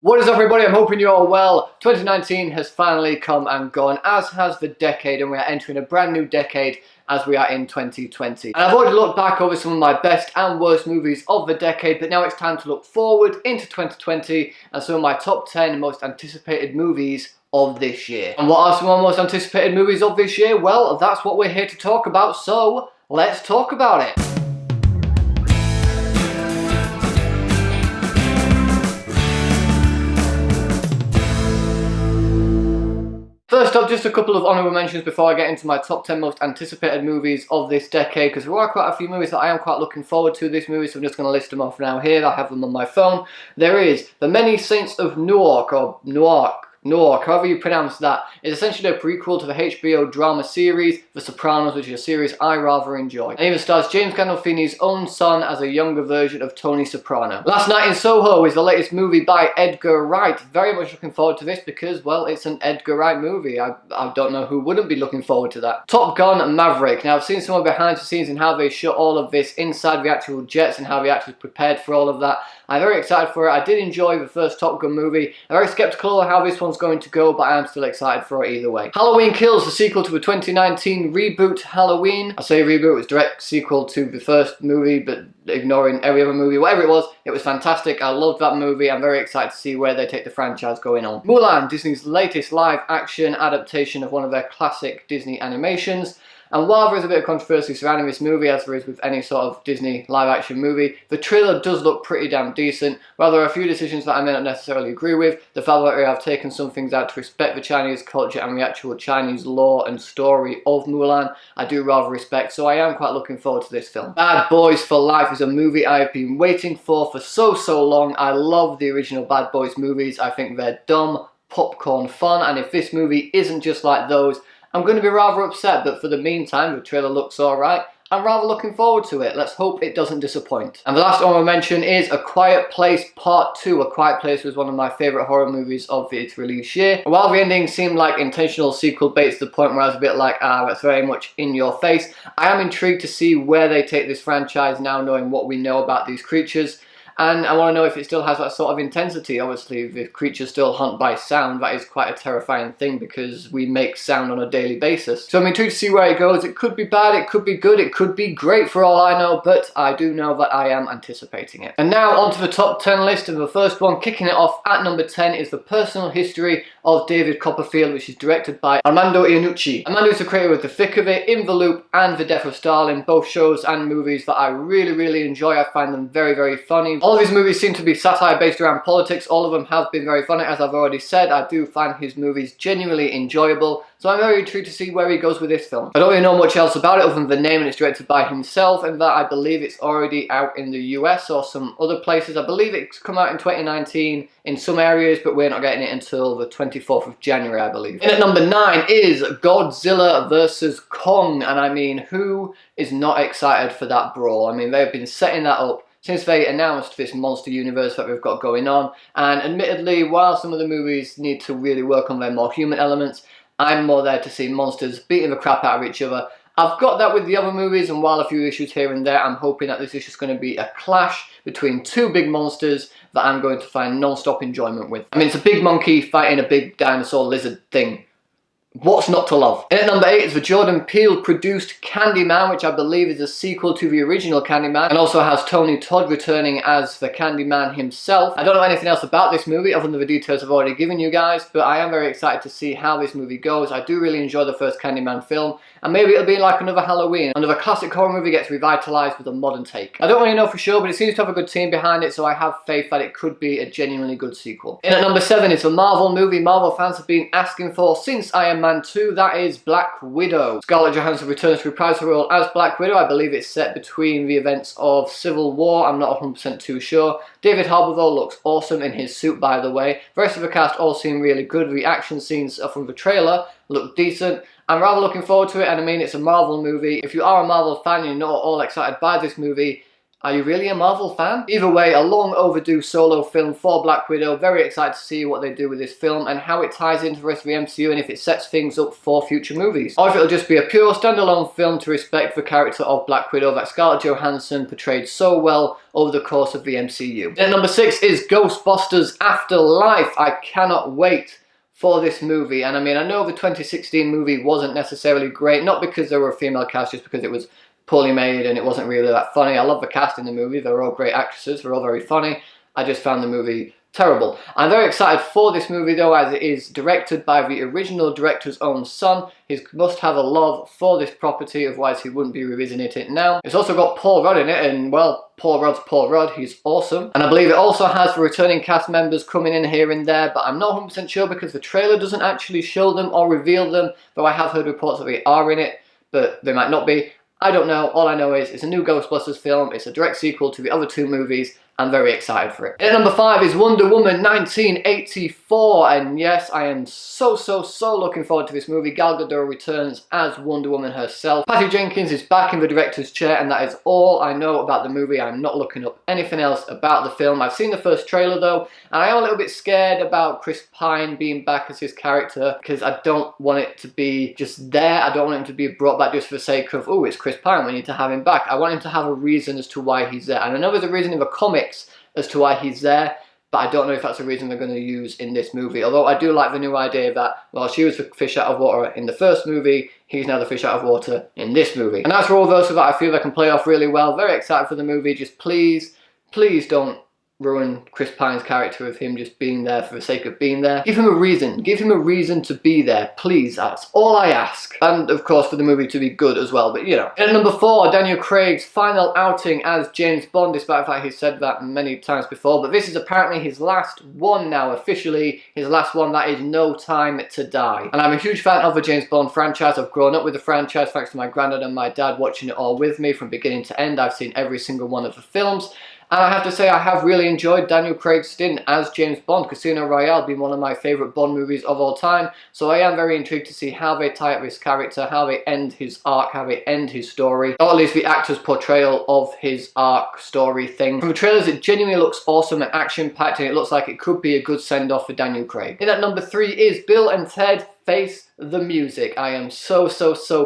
What is up, everybody? I'm hoping you're all well. 2019 has finally come and gone, as has the decade, and we are entering a brand new decade as we are in 2020. And I've already looked back over some of my best and worst movies of the decade, but now it's time to look forward into 2020 and some of my top 10 most anticipated movies of this year. And what are some of the most anticipated movies of this year? Well, that's what we're here to talk about, so let's talk about it. First up, just a couple of honourable mentions before I get into my top 10 most anticipated movies of this decade, because there are quite a few movies that I am quite looking forward to this movie, so I'm just going to list them off now here. I have them on my phone. There is The Many Saints of Newark, or Newark, however you pronounce that. It's essentially a prequel to the HBO drama series The Sopranos, which is a series I rather enjoy. And even stars James Gandolfini's own son as a younger version of Tony Soprano. Last Night in Soho is the latest movie by Edgar Wright. Very much looking forward to this because, well, it's an Edgar Wright movie. I don't know who wouldn't be looking forward to that. Top Gun Maverick. Now, I've seen some of behind the scenes and how they shot all of this inside the actual jets and how they actually prepared for all of that. I'm very excited for it. I did enjoy the first Top Gun movie. I'm very skeptical of how this one's going to go, but I am still excited for it either way. Halloween Kills, the sequel to the 2019 reboot Halloween. I say reboot, it was a direct sequel to the first movie, but ignoring every other movie, whatever it was fantastic. I loved that movie. I'm very excited to see where they take the franchise going on. Mulan, Disney's latest live action adaptation of one of their classic Disney animations. And while there is a bit of controversy surrounding this movie, as there is with any sort of Disney live-action movie, the trailer does look pretty damn decent. While there are a few decisions that I may not necessarily agree with, the fact that they have taken some things out to respect the Chinese culture and the actual Chinese lore and story of Mulan, I do rather respect, so I am quite looking forward to this film. Bad Boys for Life is a movie I have been waiting for so long. I love the original Bad Boys movies. I think they're dumb, popcorn fun, and if this movie isn't just like those, I'm going to be rather upset, but for the meantime, the trailer looks alright. I'm rather looking forward to it. Let's hope it doesn't disappoint. And the last one I'll mention is A Quiet Place Part 2. A Quiet Place was one of my favourite horror movies of its release year. And while the ending seemed like intentional sequel bait to the point where I was a bit like, that's very much in your face, I am intrigued to see where they take this franchise now, knowing what we know about these creatures. And I want to know if it still has that sort of intensity. Obviously, if the creatures still hunt by sound, that is quite a terrifying thing because we make sound on a daily basis. So I'm intrigued to see where it goes. It could be bad, it could be good, it could be great for all I know, but I do know that I am anticipating it. And now onto the top 10 list, and the first one, kicking it off at number 10, is The Personal History of David Copperfield, which is directed by Armando Iannucci. Armando is the creator of The Thick of It, In the Loop, and The Death of Stalin, both shows and movies that I really enjoy. I find them very funny. All of his movies seem to be satire based around politics. All of them have been very funny, as I've already said. I do find his movies genuinely enjoyable, so I'm very intrigued to see where he goes with this film. I don't really know much else about it other than the name, and it's directed by himself, and that I believe it's already out in the US or some other places. I believe it's come out in 2019 in some areas, but we're not getting it until the 24th of January, I believe. In at number 9 is Godzilla vs. Kong, and I mean, who is not excited for that brawl? I mean, they've been setting that up since they announced this monster universe that we've got going on, and admittedly, while some of the movies need to really work on their more human elements, I'm more there to see monsters beating the crap out of each other. I've got that with the other movies, and while a few issues here and there, I'm hoping that this is just going to be a clash between two big monsters that I'm going to find non-stop enjoyment with. I mean, it's a big monkey fighting a big dinosaur lizard thing. What's not to love? In at number 8 is the Jordan Peele produced Candyman, which I believe is a sequel to the original Candyman, and also has Tony Todd returning as the Candyman himself. I don't know anything else about this movie other than the details I've already given you guys, but I am very excited to see how this movie goes. I do really enjoy the first Candyman film, and maybe it'll be like another Halloween. Another classic horror movie gets revitalized with a modern take. I don't really know for sure, but it seems to have a good team behind it, so I have faith that it could be a genuinely good sequel. In at number 7 is the Marvel movie Marvel fans have been asking for since Iron Man 2, that is Black Widow. Scarlett Johansson returns to reprise her role as Black Widow. I believe it's set between the events of Civil War, I'm not 100% too sure. David Harbour though looks awesome in his suit, by the way. The rest of the cast all seem really good. The action scenes from the trailer look decent. I'm rather looking forward to it, and I mean, it's a Marvel movie. If you are a Marvel fan and you're not all excited by this movie, Are you really a Marvel fan? Either way, a long overdue solo film for Black Widow. Very excited to see what they do with this film and how it ties into the rest of the MCU and if it sets things up for future movies. Or if it'll just be a pure standalone film to respect the character of Black Widow that Scarlett Johansson portrayed so well over the course of the MCU. At number 6 is Ghostbusters Afterlife. I cannot wait for this movie, and I mean, I know the 2016 movie wasn't necessarily great, not because there were a female cast, just because it was poorly made and it wasn't really that funny. I love the cast in the movie, they're all great actresses, they're all very funny. I just found the movie terrible. I'm very excited for this movie though, as it is directed by the original director's own son. He must have a love for this property, otherwise he wouldn't be revisiting it now. It's also got Paul Rudd in it, and well, Paul Rudd's Paul Rudd, he's awesome. And I believe it also has the returning cast members coming in here and there, but I'm not 100% sure because the trailer doesn't actually show them or reveal them, though I have heard reports that they are in it, but they might not be. I don't know, all I know is it's a new Ghostbusters film, it's a direct sequel to the other two movies. I'm very excited for it. At number 5 is Wonder Woman 1984, and yes, I am so looking forward to this movie. Gal Gadot returns as Wonder Woman herself. Patty Jenkins is back in the director's chair, and that is all I know about the movie. I'm not looking up anything else about the film. I've seen the first trailer though, and I am a little bit scared about Chris Pine being back as his character, because I don't want it to be just there. I don't want him to be brought back just for the sake of, oh, it's Chris Pine, we need to have him back. I want him to have a reason as to why he's there. And I know there's a reason in the comics as to why he's there, but I don't know if that's a reason they're going to use in this movie. Although I do like the new idea that, well, she was the fish out of water in the first movie, he's now the fish out of water in this movie. And as for all those that I feel they can play off really well, very excited for the movie. Just please don't ruin Chris Pine's character with him just being there for the sake of being there. Give him a reason to be there, please. That's all I ask. And of course for the movie to be good as well, but you know. At number 4, Daniel Craig's final outing as James Bond, despite the fact he's said that many times before, but this is apparently his last one now, officially his last one. That is No Time to Die. And I'm a huge fan of the James Bond franchise. I've grown up with the franchise thanks to my granddad and my dad watching it all with me from beginning to end. I've seen every single one of the films. And I have to say I have really enjoyed Daniel Craig's stint as James Bond. Casino Royale being one of my favourite Bond movies of all time. So I am very intrigued to see how they tie up his character, how they end his arc, how they end his story. Or at least the actor's portrayal of his arc story thing. From the trailers it genuinely looks awesome and action-packed, and it looks like it could be a good send-off for Daniel Craig. In at number 3 is Bill and Ted Face the Music. I am so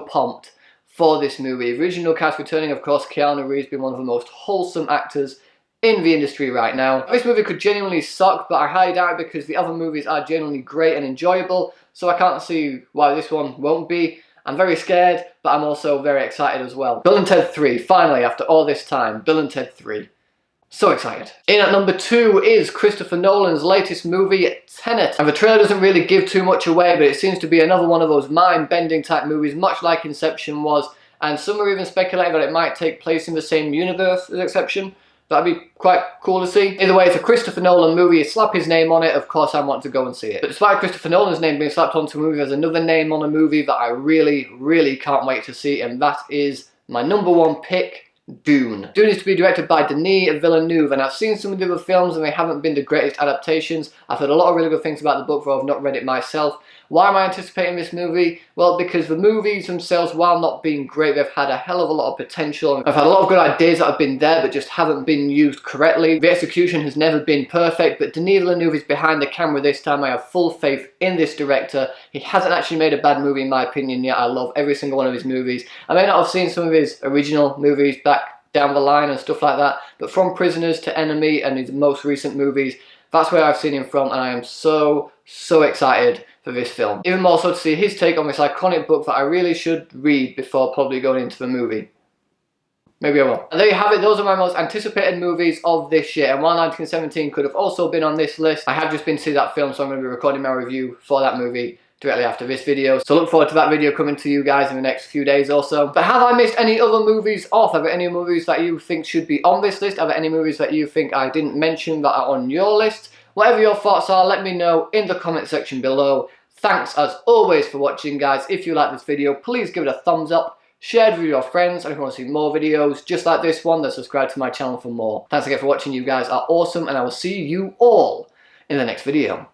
pumped for this movie. Original cast returning, of course, Keanu Reeves being one of the most wholesome actors in the industry right now. This movie could genuinely suck, but I highly doubt it because the other movies are genuinely great and enjoyable, so I can't see why this one won't be. I'm very scared, but I'm also very excited as well. Bill and Ted 3, finally, after all this time, Bill and Ted 3. So excited. In at number 2 is Christopher Nolan's latest movie, Tenet. And the trailer doesn't really give too much away, but it seems to be another one of those mind-bending type movies, much like Inception was, and some are even speculating that it might take place in the same universe as Inception. That'd be quite cool to see. Either way, it's a Christopher Nolan movie. Slap his name on it, of course I want to go and see it. But despite Christopher Nolan's name being slapped onto a movie, there's another name on a movie that I really can't wait to see, and that is my number 1 pick, Dune. Dune is to be directed by Denis Villeneuve, and I've seen some of the other films and they haven't been the greatest adaptations. I've heard a lot of really good things about the book, though I've not read it myself. Why am I anticipating this movie? Well, because the movies themselves, while not being great, they've had a hell of a lot of potential. I've had a lot of good ideas that have been there, but just haven't been used correctly. The execution has never been perfect, but Denis Villeneuve is behind the camera this time. I have full faith in this director. He hasn't actually made a bad movie in my opinion yet. I love every single one of his movies. I may not have seen some of his original movies back down the line and stuff like that, but from Prisoners to Enemy and his most recent movies, that's where I've seen him from, and I am so excited for this film. Even more so to see his take on this iconic book that I really should read before probably going into the movie. Maybe I will. And there you have it, those are my most anticipated movies of this year, and while 1917 could have also been on this list, I have just been to see that film, so I'm going to be recording my review for that movie directly after this video. So look forward to that video coming to you guys in the next few days or so. But have I missed any other movies off? Are there any movies that you think should be on this list? Are there any movies that you think I didn't mention that are on your list? Whatever your thoughts are, let me know in the comment section below. Thanks as always for watching, guys. If you like this video, please give it a thumbs up, share it with your friends, and if you want to see more videos just like this one, then subscribe to my channel for more. Thanks again for watching. You guys are awesome, and I will see you all in the next video.